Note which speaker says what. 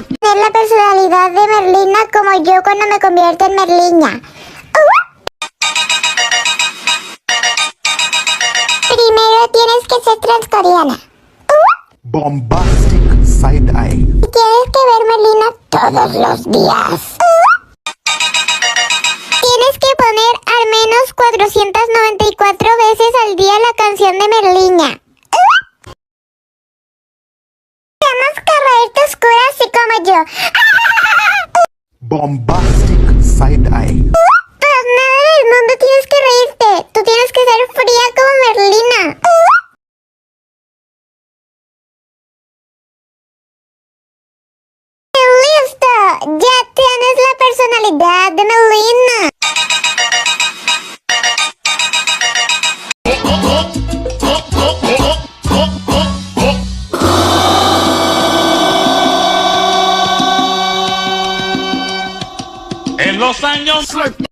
Speaker 1: Tener la personalidad de Merlina como yo cuando me convierto en Merliña. Primero tienes que ser transcoreana.
Speaker 2: Bombastic side eye.
Speaker 1: Tienes que ver Merlina todos los días. Tienes que poner al menos 494 veces al día la canción de Merliña. Tienes que reírte oscura así como yo.
Speaker 2: Bombastic side eye.
Speaker 1: Pues nada del mundo tienes que reírte. Tú tienes que ser fría como Merlina. ¡Listo! Ya tienes la personalidad de Merlina.
Speaker 3: En los años